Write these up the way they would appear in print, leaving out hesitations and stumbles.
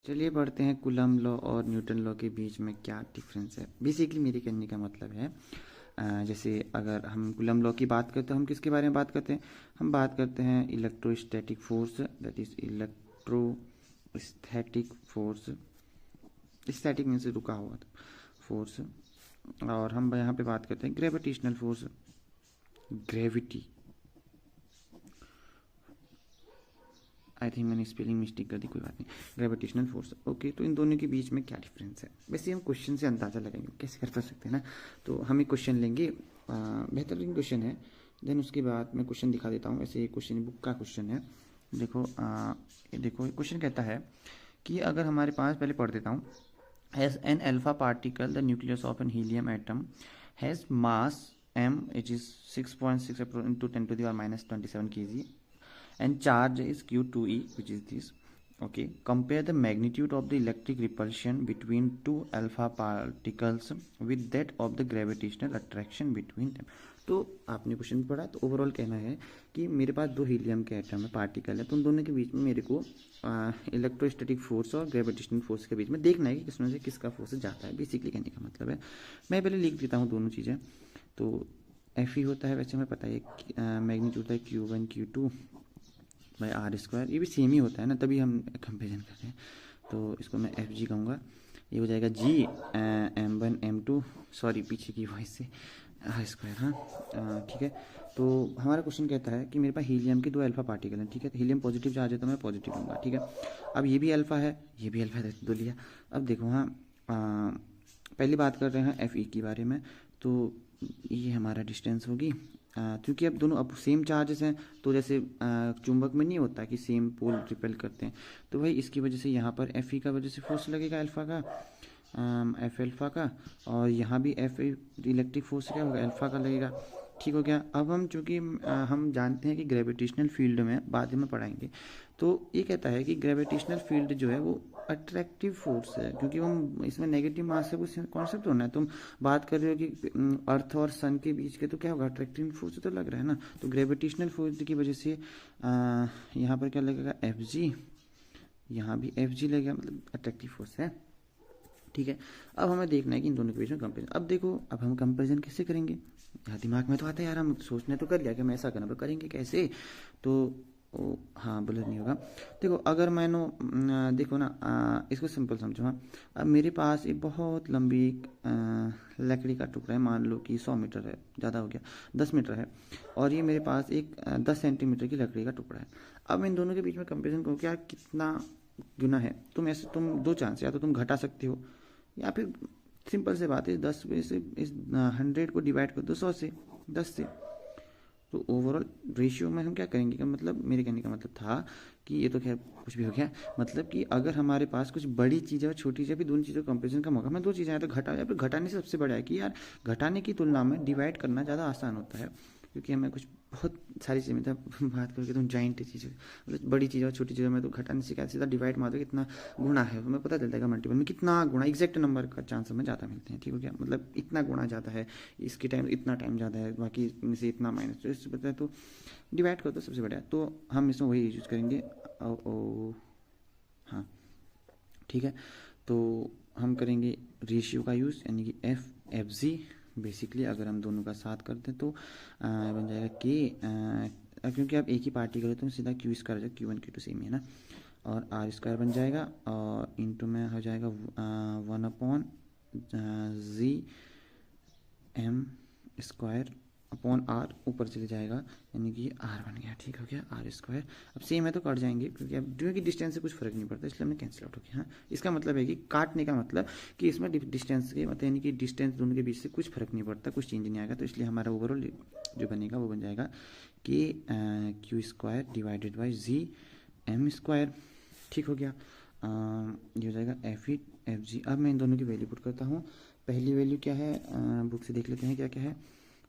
चलिए पढ़ते हैं कूलम लॉ और न्यूटन लॉ के बीच में क्या डिफरेंस है। बेसिकली मेरे कहने का मतलब है जैसे अगर हम कूलम लॉ की बात करते हैं, हम किसके बारे में बात करते हैं? हम बात करते हैं electrostatic force, that is electrostatic force. Static mean से रुका हुआ फोर्स। और हम यहाँ पे बात करते हैं gravitational force, gravity. I think मैंने स्पेलिंग मिस्टेक कर दी, कोई बात नहीं। Gravitational force, okay. तो इन दोनों के बीच में क्या डिफरेंस है? वैसे हम क्वेश्चन से अंदाज़ा लगाएंगे, कैसे कर सकते हैं ना। तो हम एक क्वेश्चन लेंगे, बेहतरीन क्वेश्चन है। देन उसके बाद मैं क्वेश्चन दिखा देता हूँ। ऐसे ये क्वेश्चन बुक का क्वेश्चन है। देखो देखो क्वेश्चन कहता है कि अगर हमारे पास, पहले पढ़ देता हूँ। Has an alpha particle the nucleus of an helium atom has mass m, which is 6.6 into 10 to the power minus 27 kg, and charge is q2e, which is this. Okay, compare the magnitude of the electric repulsion between two alpha particles with that of the gravitational attraction between them. तो आपने question पढ़ा, तो overall कहना है कि मेरे पास दो helium के एटम है, पार्टिकल है, तो उन दोनों के बीच में मेरे को इलेक्ट्रोस्टैटिक फोर्स और ग्रेविटेशनल फोर्स के बीच में देखना है कि किसमें से किसका फोर्स जाता है। बेसिकली कहने का मतलब है, मैं पहले लिख देता हूँ दोनों चीज़ें। तो एफ ई होता है, वैसे हमें पता है मैग्नीट्यूड होता है Q1 Q2 by are square. ये भी सेम ही होता है ना, तभी हम कंपेरिजन कर रहे हैं। तो इसको मैं एफ जी कहूँगा। ये हो जाएगा जी M1 M2, सॉरी पीछे की वॉइस से, आर स्क्वायर। हाँ ठीक है। तो हमारा क्वेश्चन कहता है कि मेरे पास हीलियम के दो अल्फा पार्टिकल हैं, ठीक है। तो हीलियम पॉजिटिव चार्ज है तो मैं पॉजिटिव लूँगा, ठीक है। अब ये भी अल्फा है, ये भी अल्फा है, दो लिया। अब देखो, हाँ पहली बात कर रहे हैं एफ ई के बारे में। तो ये हमारा डिस्टेंस होगी, क्योंकि अब दोनों अब सेम चार्जेस हैं। तो जैसे चुंबक में नहीं होता कि सेम पोल रिपेल करते हैं, तो भाई इसकी वजह से यहाँ पर एफ ई का वजह से फोर्स लगेगा अल्फा का, एफ अल्फा का। और यहाँ भी एफ इलेक्ट्रिक फोर्स क्या होगा, अल्फा का लगेगा। ठीक हो गया। अब हम चूँकि हम जानते हैं कि ग्रेविटेशनल फील्ड में बाद में पढ़ाएंगे, तो ये कहता है कि ग्रेविटेशनल फील्ड जो है वो अट्रैक्टिव फोर्स है, क्योंकि हम इसमें नेगेटिव मास से कुछ कॉन्सेप्ट होना है। तुम बात कर रहे हो कि अर्थ और सन के बीच के, तो क्या होगा, अट्रैक्टिव फोर्स तो लग रहा है ना। तो ग्रेविटेशनल फोर्स की वजह से यहाँ पर क्या लगेगा, एफ जी। यहाँ भी एफ जी लगेगा, मतलब अट्रैक्टिव फोर्स है, ठीक है। अब हमें देखना है कि इन दोनों के बीच में कंपेरिजन। अब देखो, अब हम कंपेरिजन कैसे करेंगे? यार दिमाग में तो आता है यार, हम सोचने तो कर लिया कि हम ऐसा करना, पर करेंगे कैसे? तो हाँ बुलेट नहीं होगा। देखो अगर मैंने देखो ना, इसको सिंपल समझो। हाँ, अब मेरे पास एक बहुत लंबी लकड़ी का टुकड़ा है, मान लो कि 100 मीटर है, ज़्यादा हो गया 10 मीटर है, और ये मेरे पास एक 10 सेंटीमीटर की लकड़ी का टुकड़ा है। अब इन दोनों के बीच में कंपेरिजन करो कि यार कितना गुना है। तुम दो चांस, या तो तुम घटा सकते हो, या फिर सिंपल से बात है 10 में से इस 100 को डिवाइड कर दो 100 से, 10 से। तो ओवरऑल रेशियो में हम क्या करेंगे, का मतलब मेरे कहने का मतलब था कि ये तो खैर कुछ भी हो गया, मतलब कि अगर हमारे पास कुछ बड़ी चीज़ है और छोटी चीज़ है, दोनों चीज़ों का कंपेरिजन का मौका, मैं दो चीज़ें हैं तो घटा, या फिर घटाने से सबसे बड़ा है कि यार घटाने की तुलना में डिवाइड करना ज़्यादा आसान होता है, क्योंकि हमें कुछ बहुत सारी चीज़ें, मतलब बात करके तुम जॉइंट चीज़ें, मतलब बड़ी चीज़ और छोटी चीज़ों में तो घटाने से क्या, सीधा डिवाइड मार दो कितना गुणा है, हमें पता चलता है मल्टीपल में कितना गुणा, एग्जैक्ट नंबर का चांस हमें ज़्यादा मिलते हैं। ठीक हो गया, मतलब इतना गुणा ज़्यादा है, इसके टाइम इतना टाइम ज़्यादा है, बाकी में से इतना माइनस, तो इससे पता है तो डिवाइड कर दो सबसे बढ़िया। तो हम इसमें वही यूज करेंगे। हाँ ठीक है। तो हम करेंगे रेशियो का यूज़, यानी कि एफ जी। बेसिकली अगर हम दोनों का साथ करते हैं तो बन जाएगा के, क्योंकि आप एक ही पार्टिकल है तो सीधा क्यू स्क्वायर हो जाएगा, Q1 Q2 सेम है ना, और आर स्क्वायर बन जाएगा, और इंटू में हो जाएगा 1/g m square upon are, ऊपर चले जाएगा, यानी कि आर बन गया। ठीक हो गया, आर स्क्वायर। अब सेम है तो कट जाएंगे, क्योंकि अब क्योंकि डिस्टेंस से कुछ फर्क नहीं पड़ता, इसलिए हमने कैंसिल आउट हो गया। हाँ, इसका मतलब है कि काटने का मतलब कि इसमें डिस्टेंस के मतलब, यानी कि डिस्टेंस दोनों के बीच से कुछ फर्क नहीं पड़ता, कुछ चेंज नहीं आएगा, तो इसलिए हमारा ओवरऑल जो बनेगा वो बन जाएगा कि q square divided by g m square. ठीक हो गया। ये हो जाएगा एफ जी। अब मैं इन दोनों की वैल्यू पुट करता हूँ। पहली वैल्यू क्या है, बुक से देख लेते हैं क्या क्या है।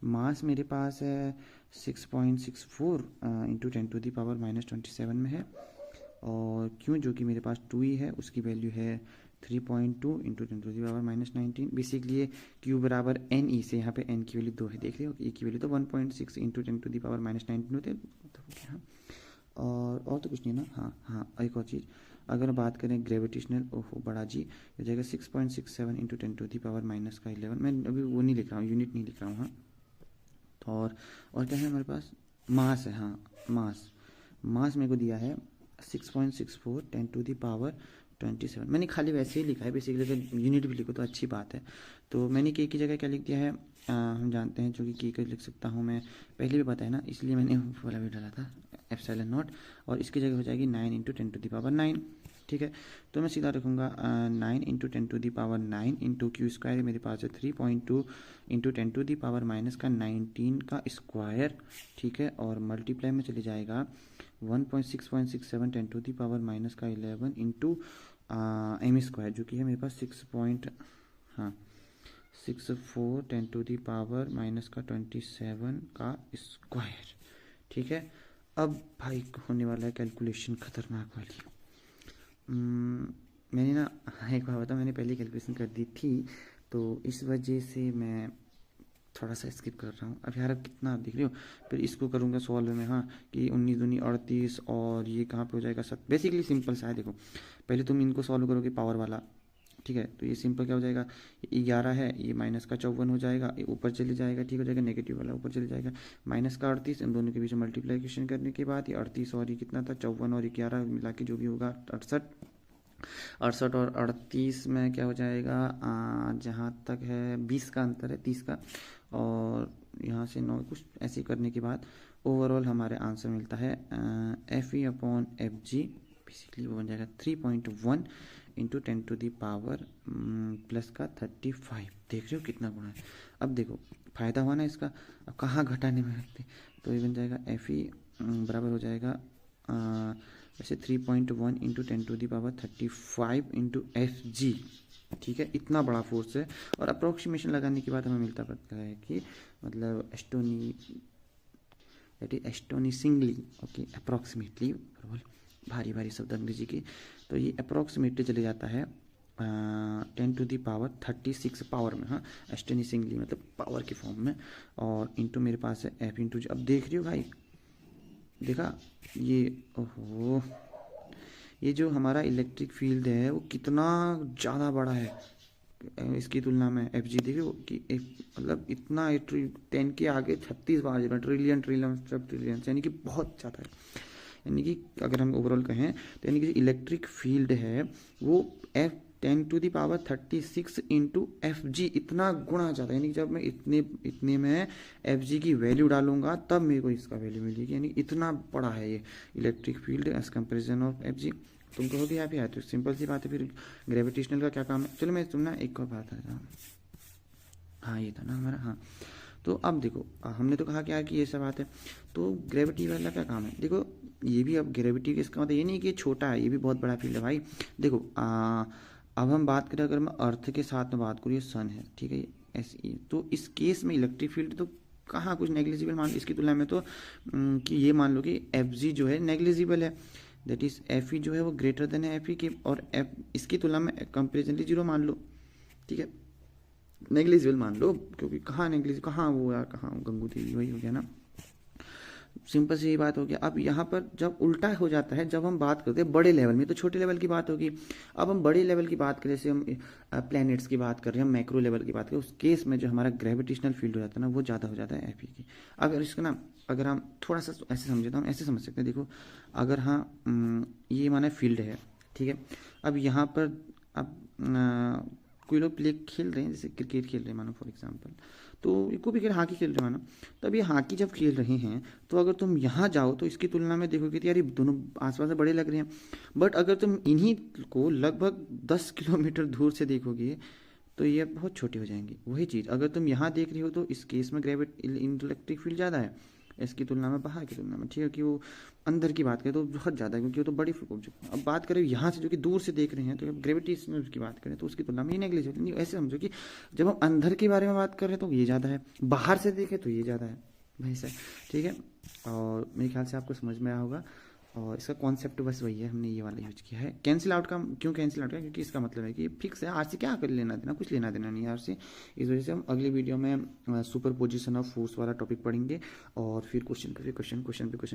मास मेरे पास है 6.64 into 10 to the power minus 27 में है, और क्यों जो कि मेरे पास 2 ही है, उसकी वैल्यू है 3.2 into 10 to the power minus 19। Basically q बराबर एन ई से, यहाँ पे एन की वैल्यू 2 है, देख रहे हो, ई की वैल्यू तो 1.6 into 10 to the power minus 19 होते हैं। और तो कुछ नहीं ना। हाँ, एक और चीज़, अगर बात करें ग्रेविटेशनल, ओहो बड़ा जी, हो जाएगा 6.67 इंटू 10⁻⁻11। मैं अभी वो नहीं लिख रहा हूँ, यूनिट नहीं लिख रहा हूँ। हाँ, तो और क्या है हमारे पास, मास है। हाँ, मास मेरे को दिया है 6.64 10⁻27। मैंने खाली वैसे ही लिखा है, बेसिकली अगर यूनिट भी लिखो तो अच्छी बात है। तो मैंने के की जगह क्या लिख दिया है, हम जानते हैं, जो कि के का लिख सकता हूँ मैं, पहले भी पता है ना, इसलिए मैंने वाला भी डाला था एप्सिलॉन नॉट, और इसकी जगह हो जाएगी 9 इंटू 10⁻9। ठीक है, तो मैं सीधा रखूँगा 9 इंटू 10⁻9 इंटू क्यू स्क्वायर, मेरे पास है 3.2 इंटू 10⁻⁻19 का स्क्वायर। ठीक है, और मल्टीप्लाई में चले जाएगा 1.6.67 10⁻⁻11 इंटू एम स्क्वायर, जो कि है मेरे पास 6.64 10⁻⁻27 का स्क्वायर। ठीक है, अब भाई होने वाला है कैलकुलेशन खतरनाक वाली। मैंने ना एक बार बता, मैंने पहले कैलकुलेशन कर दी थी, तो इस वजह से मैं थोड़ा सा स्किप कर रहा हूँ। अब यार अब कितना आप देख रहे हो, फिर इसको करूँगा सॉल्व में। हाँ, कि 19 दूनी 38, और ये कहाँ पे हो जाएगा 7। बेसिकली सिंपल सा है, देखो पहले तुम इनको सॉल्व करोगे पावर वाला। ठीक है, तो ये सिंपल क्या हो जाएगा, 11 है, ये माइनस का 54 हो जाएगा, ये ऊपर चले जाएगा। ठीक हो जाएगा, नेगेटिव वाला ऊपर चले जाएगा, माइनस का 38, इन दोनों के बीच में मल्टीप्लिकेशन करने के बाद ये 38 और ये कितना था 54 और 11 मिला के जो भी होगा 68 और 38 में क्या हो जाएगा, जहाँ तक है 20 का अंतर है, 30 का, और यहाँ से 9 कुछ ऐसे करने के बाद ओवरऑल हमारे आंसर मिलता है FE/FG, बेसिकली वो बन जाएगा 3.1 इंटू 10⁻+ का 35। देख रहे हो कितना गुणा है। अब देखो फायदा हुआ ना इसका, अब कहाँ घटाने में रखते, तो ये बन जाएगा FE बराबर हो जाएगा वैसे 3.1 इंटू 10⁻35 इंटू FG। ठीक है, इतना बड़ा फोर्स है, और अप्रोक्सीमेशन लगाने के बाद हमें मिलता पड़ता है कि मतलब एस्टोनिशिंगली, ओके, अप्रोक्सीमेटली, भारी भारी शब्द अंग्रेजी की, तो ये अप्रोक्सीमेटली चले जाता है 10⁻36 पावर में। हाँ, एस्टोनिशिंगली मतलब पावर के फॉर्म में, और इंटू मेरे पास है F इंटू जी। अब देख रही हो भाई, देखा ये, ओहो, ये जो हमारा इलेक्ट्रिक फील्ड है वो कितना ज़्यादा बड़ा है इसकी तुलना में। FG देखिए कि मतलब इतना 10 के आगे 36 बार जो ट्रिलियन ट्रिलियन सब ट्रिलियन, यानी कि बहुत ज़्यादा है। यानी कि अगर हम ओवरऑल कहें तो यानी कि इलेक्ट्रिक फील्ड है वो 10⁻36 इंटू FG, इतना गुणा ज़्यादा। यानी कि जब मैं इतने में FG की वैल्यू डालूंगा तब मेरे को इसका वैल्यू मिलेगी, यानी इतना बड़ा है ये electric field as comparison of FG। तुम कहोगे यहाँ पे आए तो सिंपल सी बात है, फिर ग्रेविटेशनल का क्या काम है। चलो मैं तुम एक और बात आ जाऊँ, हाँ ये था ना हमारा। हाँ, तो अब देखो हमने तो कहा क्या कि ये सब बात है, तो ग्रेविटी वाला क्या काम है। देखो ये भी, अब ग्रेविटी का इसका मतलब ये नहीं कि छोटा है, ये भी बहुत बड़ा फील्ड है भाई। देखो अब हम बात करें, अगर मैं अर्थ के साथ में बात करूँ, ये सन है, ठीक है, SE, तो इस केस में इलेक्ट्रिक फील्ड तो कहाँ कुछ नेग्लिजिबल मान लो इसकी तुलना में, तो कि ये मान लो कि FG जो है नेग्लिजिबल है, दैट इज FE जो है वो ग्रेटर देन है FE के, और इसकी तुलना में कंपेरिजनली 0 मान लो। ठीक है, नेग्लिजिबल मान लो, क्योंकि कहाँ नेग्लिजिबल, कहाँ वो यार, कहाँ गंगू थी, वही हो गया ना, सिंपल सी बात हो गया। अब यहाँ पर जब उल्टा हो जाता है, जब हम बात करते हैं बड़े लेवल में, तो छोटे लेवल की बात होगी। अब हम बड़े लेवल की बात करें, जैसे हम प्लैनेट्स की बात कर रहे हैं, हम मैक्रो लेवल की बात करें, उस केस में जो हमारा ग्रेविटेशनल फील्ड हो जाता है ना, वो ज़्यादा हो जाता है FE की। अगर इसका ना, अगर हम थोड़ा सा ऐसे समझे तो हम ऐसे समझ सकते हैं, देखो अगर हाँ ये माना फील्ड है, ठीक है, अब यहाँ पर अब कोई लोग प्ले खेल रहे हैं, जैसे क्रिकेट खेल रहे हैं मानो फॉर एग्जांपल, तो को भी खेल हॉकी खेल रहे हैं मानो, तब ये हॉकी जब खेल रहे हैं, तो अगर तुम यहाँ जाओ तो इसकी तुलना में देखोगे तो यार ये दोनों आसपास से बड़े लग रहे हैं, बट अगर तुम इन्हीं को लगभग 10 किलोमीटर दूर से देखोगे तो ये बहुत छोटे हो जाएंगे। वही चीज़ अगर तुम यहाँ देख रही हो तो इस केस में इलेक्ट्रिक फील्ड ज़्यादा है इसकी तुलना में, बाहर की तुलना में। ठीक है, कि वो अंदर की बात करें तो बहुत ज़्यादा है, क्योंकि वो तो बड़ी ऑब्जेक्ट। अब बात करें यहाँ से जो कि दूर से देख रहे हैं, तो ग्रेविटेशनल की बात करें तो उसकी तुलना में ये नेग्लिजिबल नहीं। ऐसे समझो कि जब हम अंदर के बारे में बात कर रहे हैं तो ये ज़्यादा है, बाहर से देखें तो ये ज़्यादा है भाई साहब। ठीक है, और मेरे ख्याल से आपको समझ में आया होगा, और इसका कॉन्सेप्ट बस वही है, हमने ये वाला यूज किया है। कैंसिल आउट का क्यों कैंसिल आउट का, क्योंकि इसका मतलब है कि फिक्स है, आर से क्या कर लेना देना, कुछ लेना देना नहीं है आर से। इस वजह से हम अगली वीडियो में सुपर पोजिशन ऑफ फोर्स वाला टॉपिक पढ़ेंगे, और फिर क्वेश्चन पे क्वेश्चन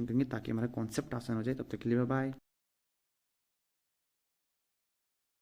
करेंगे, ताकि हमारा कॉन्सेप्ट आसान हो जाए। तब तक के लिए बाय।